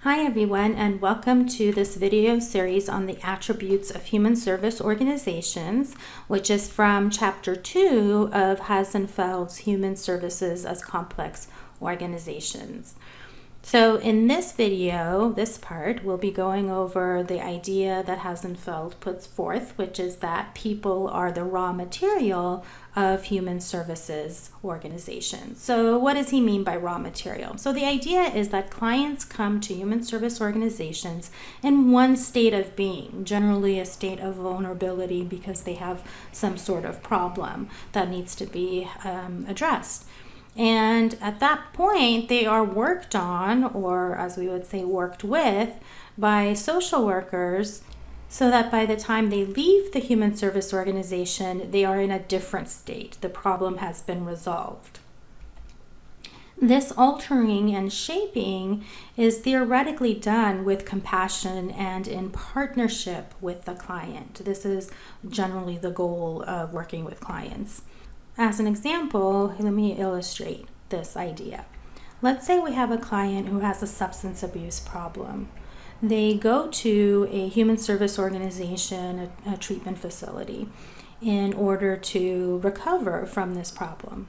Hi everyone, and welcome to this video series on the attributes of human service organizations, which is from chapter 2 of Hasenfeld's Human Services as Complex Organizations. So in this video, this part, we'll be going over the idea that Hasenfeld puts forth, which is that people are the raw material of human services organizations. So what does he mean by raw material? So the idea is that clients come to human service organizations in one state of being, generally a state of vulnerability because they have some sort of problem that needs to be addressed. And at that point, they are worked on, or as we would say, worked with, by social workers so that by the time they leave the human service organization, they are in a different state. The problem has been resolved. This altering and shaping is theoretically done with compassion and in partnership with the client. This is generally the goal of working with clients. As an example, let me illustrate this idea. Let's say we have a client who has a substance abuse problem. They go to a human service organization, a treatment facility, in order to recover from this problem.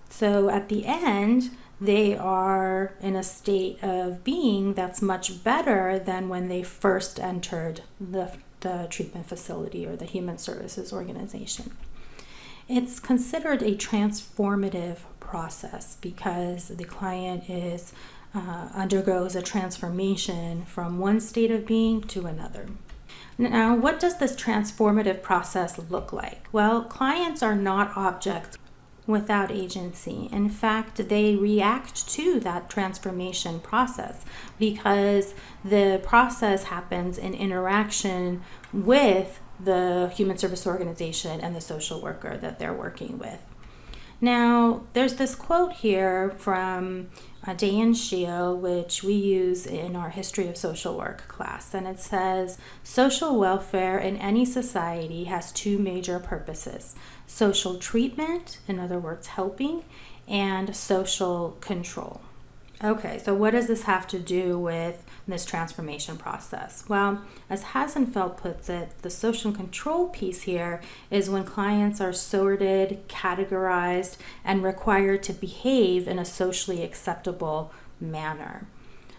So at the end, they are in a state of being that's much better than when they first entered the treatment facility or the human services organization. It's considered a transformative process because the client undergoes a transformation from one state of being to another. Now, what does this transformative process look like? Well, clients are not objects without agency. In fact, they react to that transformation process because the process happens in interaction with the human service organization and the social worker that they're working with. Now, there's this quote here from Dan Scheel, which we use in our History of Social Work class, and it says, social welfare in any society has two major purposes: social treatment, in other words, helping, and social control. Okay, so what does this have to do with this transformation process? Well, as Hasenfeld puts it, the social control piece here is when clients are sorted, categorized, and required to behave in a socially acceptable manner.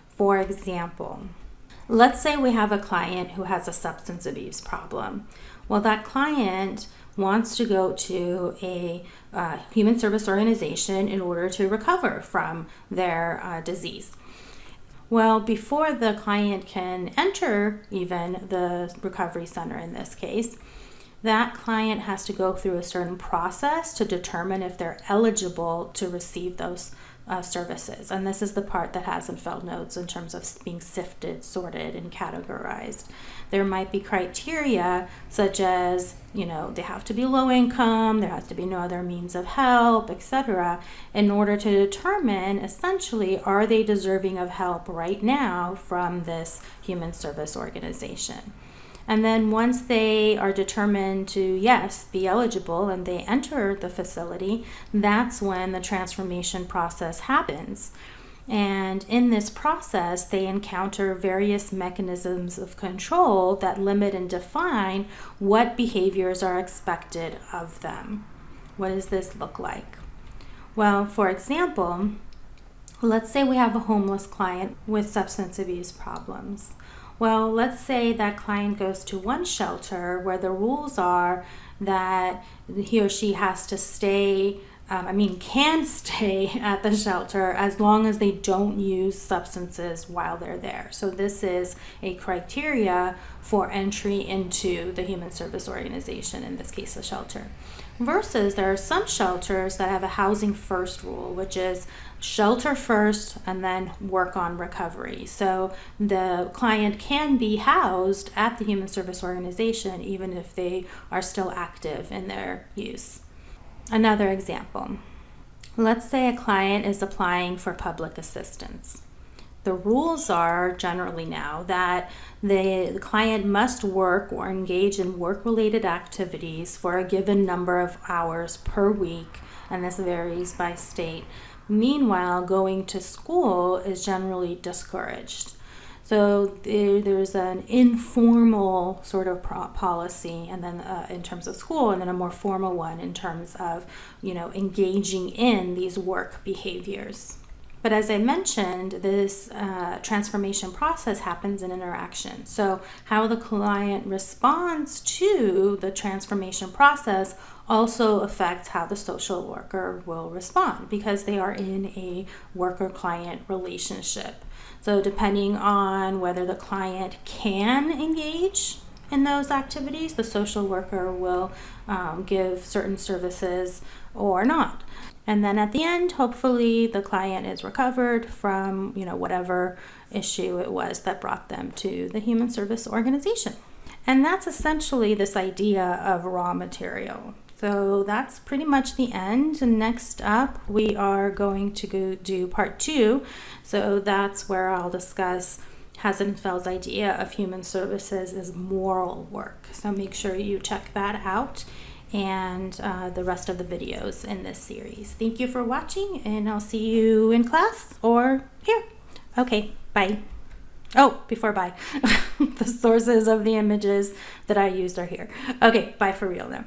For example, let's say we have a client who has a substance abuse problem. Well, that client wants to go to a human service organization in order to recover from their disease. Well, before the client can enter even the recovery center in this case, that client has to go through a certain process to determine if they're eligible to receive those services. And this is the part that Hasenfeld notes in terms of being sifted, sorted, and categorized. There might be criteria such as, they have to be low income, there has to be no other means of help, etc., in order to determine essentially, are they deserving of help right now from this human service organization? And then once they are determined to, yes, be eligible and they enter the facility, that's when the transformation process happens. And in this process, they encounter various mechanisms of control that limit and define what behaviors are expected of them. What does this look like? Well, for example, let's say we have a homeless client with substance abuse problems. Well, let's say that client goes to one shelter where the rules are that he or she has to can stay at the shelter as long as they don't use substances while they're there. So this is a criteria for entry into the human service organization, in this case, the shelter. Versus there are some shelters that have a housing first rule, which is shelter first and then work on recovery. So the client can be housed at the human service organization even if they are still active in their use. Another example, let's say a client is applying for public assistance. The rules are generally now that the client must work or engage in work-related activities for a given number of hours per week, and this varies by state, Meanwhile, going to school is generally discouraged. So there's an informal sort of policy, and then in terms of school, and then a more formal one in terms of, engaging in these work behaviors. But as I mentioned, this transformation process happens in interaction. So how the client responds to the transformation process also affects how the social worker will respond, because they are in a worker-client relationship. So depending on whether the client can engage in those activities, the social worker will give certain services or not. And then at the end, hopefully the client is recovered from, whatever issue it was that brought them to the human service organization. And that's essentially this idea of raw material. So that's pretty much the end. And next up, we are going to go do part 2. So that's where I'll discuss Hasenfeld's idea of human services as moral work. So make sure you check that out, and the rest of the videos in this series. Thank you for watching, and I'll see you in class or here. Okay, bye. Oh, before bye, the sources of the images that I used are here. Okay, bye for real now.